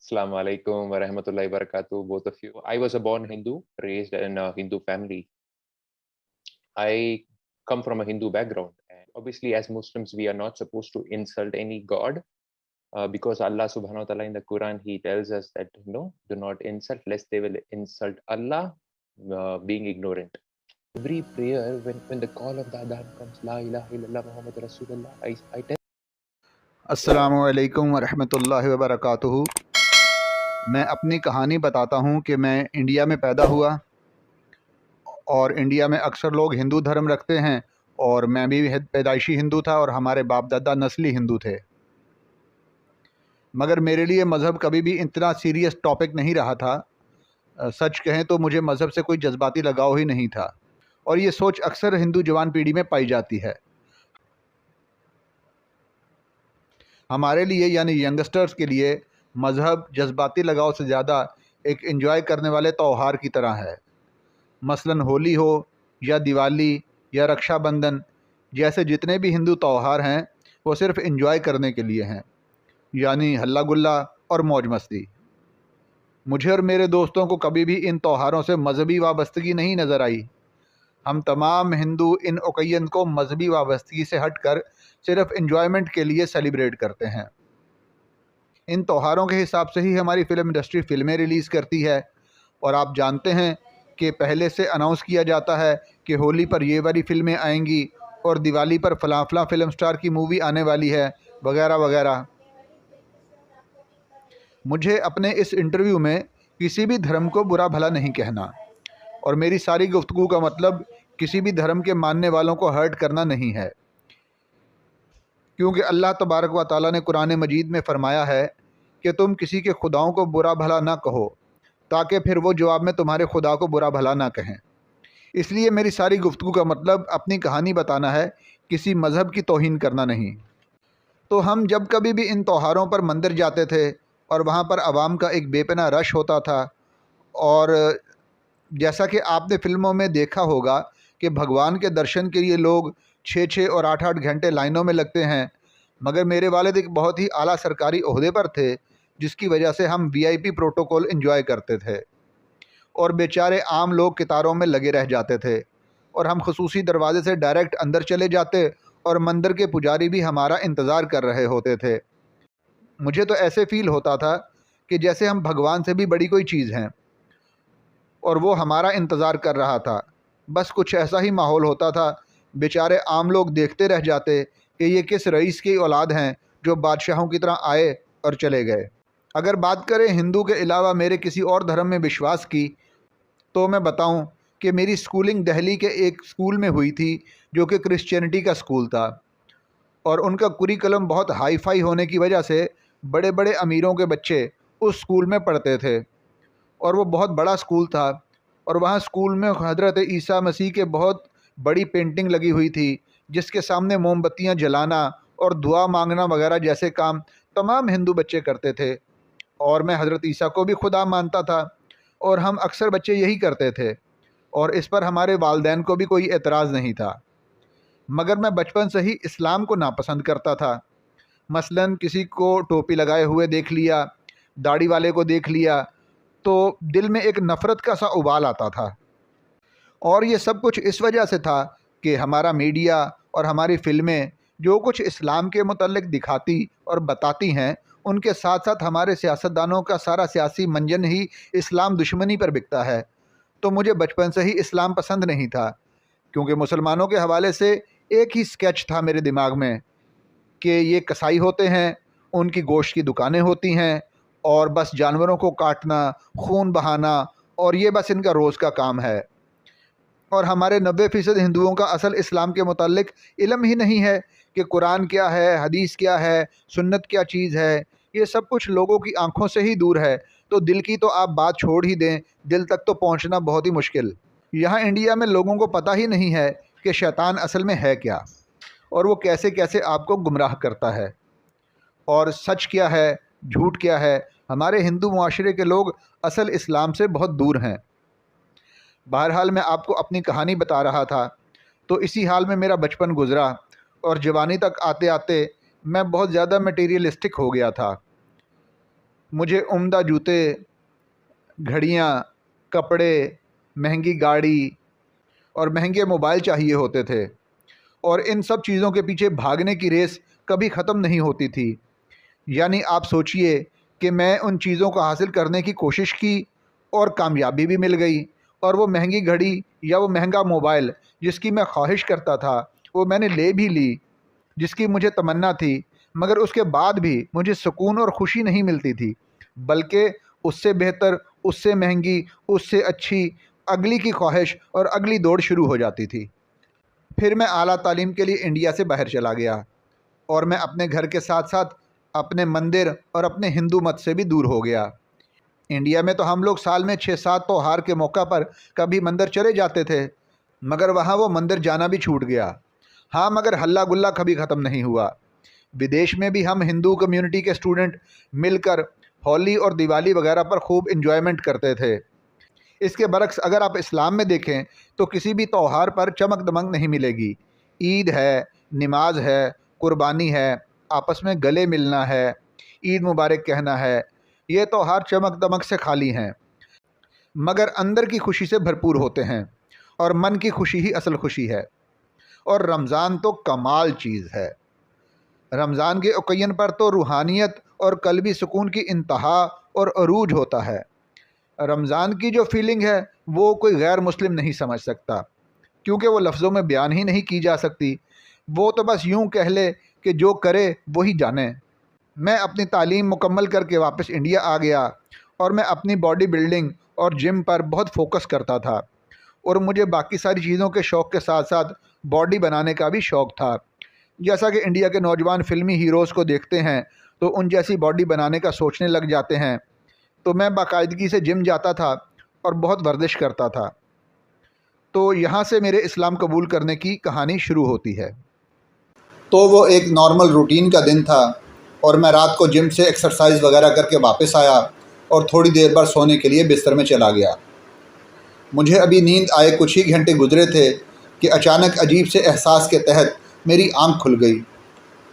Assalamu alaikum wa rahmatullahi wa barakatuh, both of you. I was a born Hindu, raised in a Hindu family. I come from a Hindu background. And obviously, as Muslims, we are not supposed to insult any god because Allah subhanahu wa ta'ala in the Quran, He tells us that, do not insult, lest they will insult Allah, being ignorant. Every prayer, when the call of the Adhan comes, La ilaha illallah Muhammad Rasulullah, I tell. السلام علیکم ورحمۃ اللہ وبرکاتہ۔ میں اپنی کہانی بتاتا ہوں کہ میں انڈیا میں پیدا ہوا اور انڈیا میں اکثر لوگ ہندو دھرم رکھتے ہیں، اور میں بھی پیدائشی ہندو تھا اور ہمارے باپ دادا نسلی ہندو تھے۔ مگر میرے لیے مذہب کبھی بھی اتنا سیریس ٹاپک نہیں رہا تھا۔ سچ کہیں تو مجھے مذہب سے کوئی جذباتی لگاؤ ہی نہیں تھا، اور یہ سوچ اکثر ہندو جوان پیڑھی میں پائی جاتی ہے۔ ہمارے لیے یعنی ینگسٹرز کے لیے مذہب جذباتی لگاؤ سے زیادہ ایک انجوائے کرنے والے تہوار کی طرح ہے۔ مثلاً ہولی ہو یا دیوالی یا رکشا بندھن جیسے جتنے بھی ہندو تہوار ہیں وہ صرف انجوائے کرنے کے لیے ہیں، یعنی ہلا گلا اور موج مستی۔ مجھے اور میرے دوستوں کو کبھی بھی ان تہواروں سے مذہبی وابستگی نہیں نظر آئی۔ ہم تمام ہندو ان اوکیزن کو مذہبی وابستگی سے ہٹ کر صرف انجوائمنٹ کے لیے سیلیبریٹ کرتے ہیں۔ ان تہواروں کے حساب سے ہی ہماری فلم انڈسٹری فلمیں ریلیز کرتی ہے، اور آپ جانتے ہیں کہ پہلے سے اناؤنس کیا جاتا ہے کہ ہولی پر یہ والی فلمیں آئیں گی اور دیوالی پر فلاں فلاں فلم سٹار کی مووی آنے والی ہے، وغیرہ وغیرہ۔ مجھے اپنے اس انٹرویو میں کسی بھی دھرم کو برا بھلا نہیں کہنا، اور میری ساری گفتگو کا مطلب کسی بھی دھرم کے ماننے والوں کو ہرٹ کرنا نہیں ہے، کیونکہ اللہ تبارک و تعالیٰ نے قرآن مجید میں فرمایا ہے کہ تم کسی کے خداؤں کو برا بھلا نہ کہو، تاکہ پھر وہ جواب میں تمہارے خدا کو برا بھلا نہ کہیں۔ اس لیے میری ساری گفتگو کا مطلب اپنی کہانی بتانا ہے، کسی مذہب کی توہین کرنا نہیں۔ تو ہم جب کبھی بھی ان تہواروں پر مندر جاتے تھے اور وہاں پر عوام کا ایک بے پناہ رش ہوتا تھا، اور جیسا کہ آپ نے فلموں میں دیکھا ہوگا کہ بھگوان کے درشن کے لیے لوگ 6 اور 8 گھنٹے لائنوں میں لگتے ہیں، مگر میرے والد ایک بہت ہی اعلیٰ سرکاری عہدے پر تھے، جس کی وجہ سے ہم VIP پروٹوکول انجوائے کرتے تھے، اور بیچارے عام لوگ قطاروں میں لگے رہ جاتے تھے، اور ہم خصوصی دروازے سے ڈائریکٹ اندر چلے جاتے، اور مندر کے پجاری بھی ہمارا انتظار کر رہے ہوتے تھے۔ مجھے تو ایسے فیل ہوتا تھا کہ جیسے ہم بھگوان سے بھی بڑی کوئی چیز ہیں، اور وہ ہمارا انتظار کر رہا تھا۔ بس کچھ ایسا ہی ماحول ہوتا تھا۔ بیچارے عام لوگ دیکھتے رہ جاتے کہ یہ کس رئیس کی اولاد ہیں جو بادشاہوں کی طرح آئے اور چلے گئے۔ اگر بات کریں ہندو کے علاوہ میرے کسی اور دھرم میں وشواس کی، تو میں بتاؤں کہ میری سکولنگ دہلی کے ایک سکول میں ہوئی تھی جو کہ کرسچینٹی کا سکول تھا، اور ان کا کریکلم بہت ہائی فائی ہونے کی وجہ سے بڑے بڑے امیروں کے بچے اس سکول میں پڑھتے تھے، اور وہ بہت بڑا سکول تھا، اور وہاں سکول میں حضرت عیسیٰ مسیح کے بہت بڑی پینٹنگ لگی ہوئی تھی، جس کے سامنے موم بتیاں جلانا اور دعا مانگنا وغیرہ جیسے کام تمام ہندو بچے کرتے تھے، اور میں حضرت عیسیٰ کو بھی خدا مانتا تھا، اور ہم اکثر بچے یہی کرتے تھے، اور اس پر ہمارے والدین کو بھی کوئی اعتراض نہیں تھا۔ مگر میں بچپن سے ہی اسلام کو ناپسند کرتا تھا۔ مثلاً کسی کو ٹوپی لگائے ہوئے دیکھ لیا، داڑھی والے کو دیکھ لیا، تو دل میں ایک نفرت کا سا ابال آتا تھا، اور یہ سب کچھ اس وجہ سے تھا کہ ہمارا میڈیا اور ہماری فلمیں جو کچھ اسلام کے متعلق دکھاتی اور بتاتی ہیں، ان کے ساتھ ساتھ ہمارے سیاستدانوں کا سارا سیاسی منجن ہی اسلام دشمنی پر بکتا ہے۔ تو مجھے بچپن سے ہی اسلام پسند نہیں تھا، کیونکہ مسلمانوں کے حوالے سے ایک ہی سکیچ تھا میرے دماغ میں کہ یہ کسائی ہوتے ہیں، ان کی گوشت کی دکانیں ہوتی ہیں، اور بس جانوروں کو کاٹنا، خون بہانا، اور یہ بس ان کا روز کا کام ہے۔ اور ہمارے 90% ہندوؤں کا اصل اسلام کے متعلق علم ہی نہیں ہے کہ قرآن کیا ہے، حدیث کیا ہے، سنت کیا چیز ہے۔ یہ سب کچھ لوگوں کی آنکھوں سے ہی دور ہے، تو دل کی تو آپ بات چھوڑ ہی دیں، دل تک تو پہنچنا بہت ہی مشکل۔ یہاں انڈیا میں لوگوں کو پتہ ہی نہیں ہے کہ شیطان اصل میں ہے کیا، اور وہ کیسے کیسے آپ کو گمراہ کرتا ہے، اور سچ کیا ہے، جھوٹ کیا ہے۔ ہمارے ہندو معاشرے کے لوگ اصل اسلام سے بہت دور ہیں۔ بہرحال میں آپ کو اپنی کہانی بتا رہا تھا، تو اسی حال میں میرا بچپن گزرا، اور جوانی تک آتے آتے میں بہت زیادہ میٹیریلسٹک ہو گیا تھا۔ مجھے عمدہ جوتے، گھڑیاں، کپڑے، مہنگی گاڑی اور مہنگے موبائل چاہیے ہوتے تھے، اور ان سب چیزوں کے پیچھے بھاگنے کی ریس کبھی ختم نہیں ہوتی تھی۔ یعنی آپ سوچئے کہ میں ان چیزوں کو حاصل کرنے کی کوشش کی اور کامیابی بھی مل گئی، اور وہ مہنگی گھڑی یا وہ مہنگا موبائل جس کی میں خواہش کرتا تھا وہ میں نے لے بھی لی، جس کی مجھے تمنا تھی، مگر اس کے بعد بھی مجھے سکون اور خوشی نہیں ملتی تھی، بلکہ اس سے بہتر، اس سے مہنگی، اس سے اچھی اگلی کی خواہش اور اگلی دوڑ شروع ہو جاتی تھی۔ پھر میں اعلیٰ تعلیم کے لیے انڈیا سے باہر چلا گیا، اور میں اپنے گھر کے ساتھ ساتھ اپنے مندر اور اپنے ہندو مت سے بھی دور ہو گیا۔ انڈیا میں تو ہم لوگ سال میں 6-7 تہوار کے موقع پر کبھی مندر چلے جاتے تھے، مگر وہاں وہ مندر جانا بھی چھوٹ گیا۔ ہاں، مگر ہلہ گلہ کبھی ختم نہیں ہوا۔ بدیش میں بھی ہم ہندو کمیونٹی کے اسٹوڈنٹ مل کر ہولی اور دیوالی وغیرہ پر خوب انجوائمنٹ کرتے تھے۔ اس کے برعکس اگر آپ اسلام میں دیکھیں تو کسی بھی تہوار پر چمک دمک نہیں ملے گی۔ عید ہے، نماز ہے، قربانی ہے، آپس میں گلے ملنا ہے، عید مبارک کہنا ہے، یہ تہوار چمک دمک سے خالی ہیں، مگر اندر کی خوشی سے بھرپور ہوتے ہیں، اور من کی خوشی ہی اصل خوشی ہے۔ اور رمضان تو کمال چیز ہے۔ رمضان کے اوکیزن پر تو روحانیت اور قلبی سکون کی انتہا اور عروج ہوتا ہے۔ رمضان کی جو فیلنگ ہے وہ کوئی غیر مسلم نہیں سمجھ سکتا، کیونکہ وہ لفظوں میں بیان ہی نہیں کی جا سکتی۔ وہ تو بس یوں کہہ لے کہ جو کرے وہی جانے۔ میں اپنی تعلیم مکمل کر کے واپس انڈیا آ گیا، اور میں اپنی باڈی بلڈنگ اور جم پر بہت فوکس کرتا تھا، اور مجھے باقی ساری چیزوں کے شوق کے ساتھ ساتھ باڈی بنانے کا بھی شوق تھا۔ جیسا کہ انڈیا کے نوجوان فلمی ہیروز کو دیکھتے ہیں تو ان جیسی باڈی بنانے کا سوچنے لگ جاتے ہیں، تو میں باقاعدگی سے جم جاتا تھا اور بہت ورزش کرتا تھا۔ تو یہاں سے میرے اسلام قبول کرنے کی کہانی شروع ہوتی ہے۔ تو وہ ایک نارمل روٹین کا دن تھا، اور میں رات کو جم سے ایکسرسائز وغیرہ کر کے واپس آیا اور تھوڑی دیر بعد سونے کے لیے بستر میں چلا گیا۔ مجھے ابھی نیند آئے کچھ ہی گھنٹے گزرے تھے کہ اچانک عجیب سے احساس کے تحت میری آنکھ کھل گئی،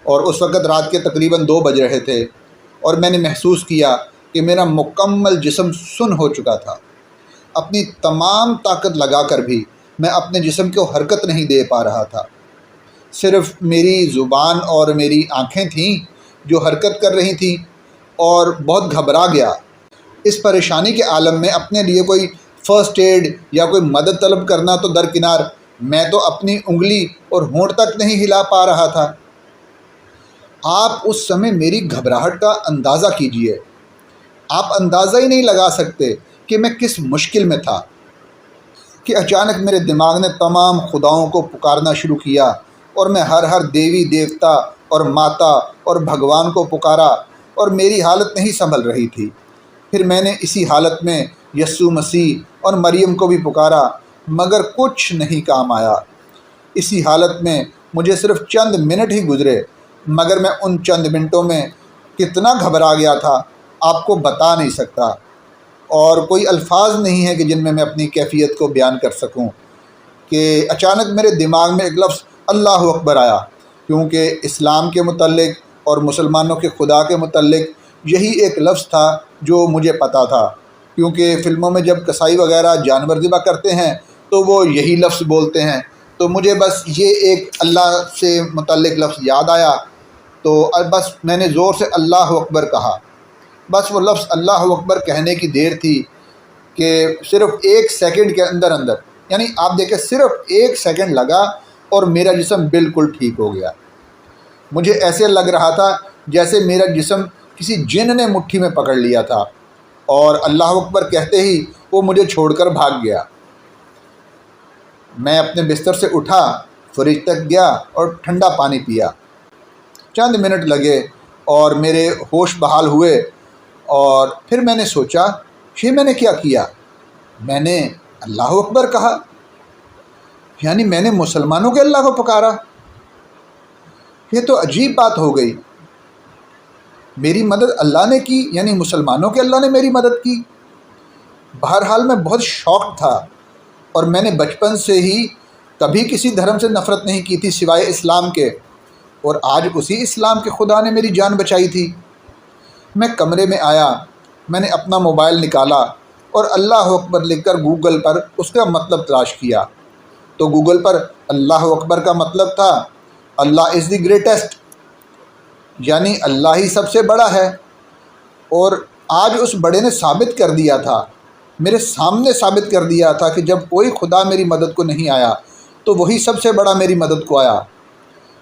اور اس وقت رات کے تقریباً 2 بج رہے تھے، اور میں نے محسوس کیا کہ میرا مکمل جسم سن ہو چکا تھا۔ اپنی تمام طاقت لگا کر بھی میں اپنے جسم کو حرکت نہیں دے پا رہا تھا، صرف میری زبان اور میری آنکھیں تھیں جو حرکت کر رہی تھیں، اور بہت گھبرا گیا۔ اس پریشانی کے عالم میں اپنے لیے کوئی فرسٹ ایڈ یا کوئی مدد طلب کرنا تو درکنار، میں تو اپنی انگلی اور ہونٹ تک نہیں ہلا پا رہا تھا۔ آپ اس سمے میری گھبراہٹ کا اندازہ کیجئے۔ آپ اندازہ ہی نہیں لگا سکتے کہ میں کس مشکل میں تھا، کہ اچانک میرے دماغ نے تمام خداؤں کو پکارنا شروع کیا، اور میں ہر دیوی دیوتا اور ماتا اور بھگوان کو پکارا، اور میری حالت نہیں سنبھل رہی تھی۔ پھر میں نے اسی حالت میں یسوع مسیح اور مریم کو بھی پکارا، مگر کچھ نہیں کام آیا۔ اسی حالت میں مجھے صرف چند منٹ ہی گزرے، مگر میں ان چند منٹوں میں کتنا گھبرا گیا تھا آپ کو بتا نہیں سکتا، اور کوئی الفاظ نہیں ہیں کہ جن میں اپنی کیفیت کو بیان کر سکوں۔ کہ اچانک میرے دماغ میں ایک لفظ اللہ اکبر آیا، کیونکہ اسلام کے متعلق اور مسلمانوں کے خدا کے متعلق یہی ایک لفظ تھا جو مجھے پتہ تھا، کیونکہ فلموں میں جب کسائی وغیرہ جانور ذبح کرتے ہیں تو وہ یہی لفظ بولتے ہیں، تو مجھے بس یہ ایک اللہ سے متعلق لفظ یاد آیا، تو بس میں نے زور سے اللہ اکبر کہا۔ بس وہ لفظ اللہ اکبر کہنے کی دیر تھی کہ صرف 1 سیکنڈ کے اندر یعنی آپ دیکھیں صرف 1 سیکنڈ لگا اور میرا جسم بالکل ٹھیک ہو گیا۔ مجھے ایسے لگ رہا تھا جیسے میرا جسم کسی جن نے مٹھی میں پکڑ لیا تھا، اور اللہ اکبر کہتے ہی وہ مجھے چھوڑ کر بھاگ گیا۔ میں اپنے بستر سے اٹھا، فریج تک گیا اور ٹھنڈا پانی پیا۔ چند منٹ لگے اور میرے ہوش بحال ہوئے، اور پھر میں نے سوچا یہ میں نے کیا کیا؟ میں نے اللہ اکبر کہا، یعنی میں نے مسلمانوں کے اللہ کو پکارا۔ یہ تو عجیب بات ہو گئی۔ میری مدد اللہ نے کی، یعنی مسلمانوں کے اللہ نے میری مدد کی۔ بہرحال میں بہت شاکڈ تھا، اور میں نے بچپن سے ہی کبھی کسی دھرم سے نفرت نہیں کی تھی سوائے اسلام کے، اور آج اسی اسلام کے خدا نے میری جان بچائی تھی۔ میں کمرے میں آیا میں نے اپنا موبائل نکالا اور اللہ اکبر لکھ کر گوگل پر اس کا مطلب تلاش کیا، تو گوگل پر اللہ اکبر کا مطلب تھا اللہ از دی گریٹسٹ، یعنی اللہ ہی سب سے بڑا ہے۔ اور آج اس بڑے نے ثابت کر دیا تھا، میرے سامنے ثابت کر دیا تھا کہ جب کوئی خدا میری مدد کو نہیں آیا تو وہی سب سے بڑا میری مدد کو آیا۔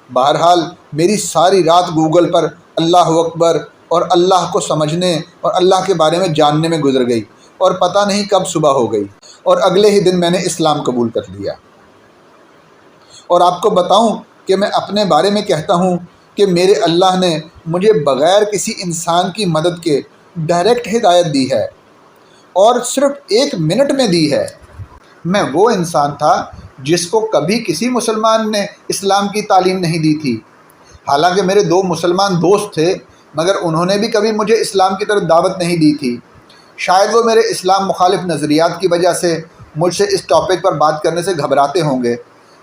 بہرحال میری ساری رات گوگل پر اللہ اکبر اور اللہ کو سمجھنے اور اللہ کے بارے میں جاننے میں گزر گئی، اور پتہ نہیں کب صبح ہو گئی، اور اگلے ہی دن میں نے اسلام قبول کر لیا۔ اور آپ کو بتاؤں کہ میں اپنے بارے میں کہتا ہوں کہ میرے اللہ نے مجھے بغیر کسی انسان کی مدد کے ڈائریکٹ ہدایت دی ہے، اور صرف 1 منٹ میں دی ہے۔ میں وہ انسان تھا جس کو کبھی کسی مسلمان نے اسلام کی تعلیم نہیں دی تھی، حالانکہ میرے 2 مسلمان دوست تھے، مگر انہوں نے بھی کبھی مجھے اسلام کی طرف دعوت نہیں دی تھی۔ شاید وہ میرے اسلام مخالف نظریات کی وجہ سے مجھ سے اس ٹاپک پر بات کرنے سے گھبراتے ہوں گے،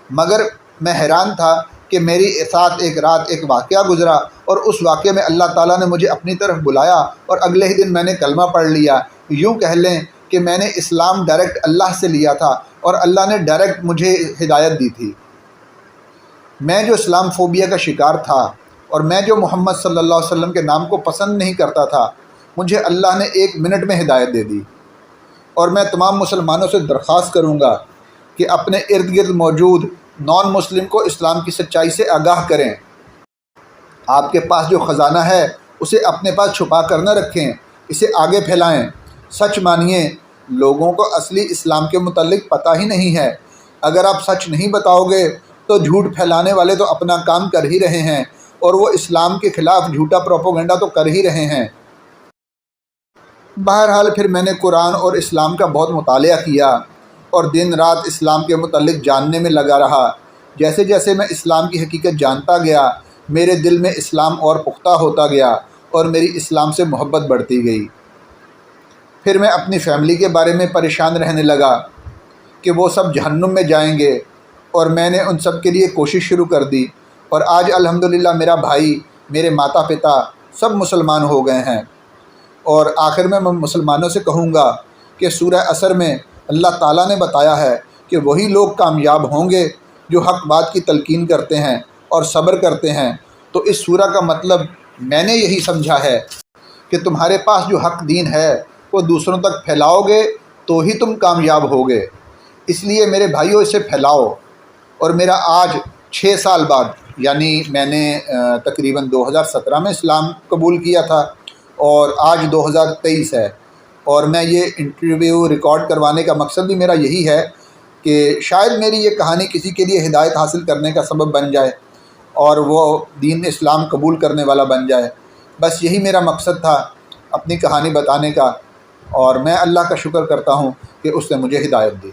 مگر میں حیران تھا کہ میری ساتھ ایک رات ایک واقعہ گزرا، اور اس واقعے میں اللہ تعالیٰ نے مجھے اپنی طرف بلایا، اور اگلے ہی دن میں نے کلمہ پڑھ لیا۔ یوں کہہ لیں کہ میں نے اسلام ڈائریکٹ اللہ سے لیا تھا، اور اللہ نے ڈائریکٹ مجھے ہدایت دی تھی۔ میں جو اسلام فوبیا کا شکار تھا، اور میں جو محمد صلی اللہ علیہ وسلم کے نام کو پسند نہیں کرتا تھا، مجھے اللہ نے 1 منٹ میں ہدایت دے دی۔ اور میں تمام مسلمانوں سے درخواست کروں گا کہ اپنے ارد گرد موجود نان مسلم کو اسلام کی سچائی سے آگاہ کریں۔ آپ کے پاس جو خزانہ ہے اسے اپنے پاس چھپا کر نہ رکھیں، اسے آگے پھیلائیں۔ سچ مانیے، لوگوں کو اصلی اسلام کے متعلق پتہ ہی نہیں ہے۔ اگر آپ سچ نہیں بتاؤ گے تو جھوٹ پھیلانے والے تو اپنا کام کر ہی رہے ہیں، اور وہ اسلام کے خلاف جھوٹا پروپیگنڈا تو کر ہی رہے ہیں۔ بہرحال پھر میں نے قرآن اور اسلام کا بہت مطالعہ کیا، اور دن رات اسلام کے متعلق جاننے میں لگا رہا۔ جیسے جیسے میں اسلام کی حقیقت جانتا گیا، میرے دل میں اسلام اور پختہ ہوتا گیا، اور میری اسلام سے محبت بڑھتی گئی۔ پھر میں اپنی فیملی کے بارے میں پریشان رہنے لگا کہ وہ سب جہنم میں جائیں گے، اور میں نے ان سب کے لیے کوشش شروع کر دی، اور آج الحمدللہ میرا بھائی، میرے ماتا پتا سب مسلمان ہو گئے ہیں۔ اور آخر میں مسلمانوں سے کہوں گا کہ سورہ عصر میں اللہ تعالیٰ نے بتایا ہے کہ وہی لوگ کامیاب ہوں گے جو حق بات کی تلقین کرتے ہیں اور صبر کرتے ہیں۔ تو اس سورہ کا مطلب میں نے یہی سمجھا ہے کہ تمہارے پاس جو حق دین ہے وہ دوسروں تک پھیلاؤ گے تو ہی تم کامیاب ہوگے۔ اس لیے میرے بھائیوں اسے پھیلاؤ۔ اور میرا آج 6 سال بعد، یعنی میں نے تقریباً 2017 میں اسلام قبول کیا تھا، اور آج 2023 ہے، اور میں یہ انٹرویو ریکارڈ کروانے کا مقصد بھی میرا یہی ہے کہ شاید میری یہ کہانی کسی کے لیے ہدایت حاصل کرنے کا سبب بن جائے، اور وہ دین اسلام قبول کرنے والا بن جائے۔ بس یہی میرا مقصد تھا، اپنی کہانی بتانے کا، اور میں اللہ کا شکر کرتا ہوں کہ اس نے مجھے ہدایت دی۔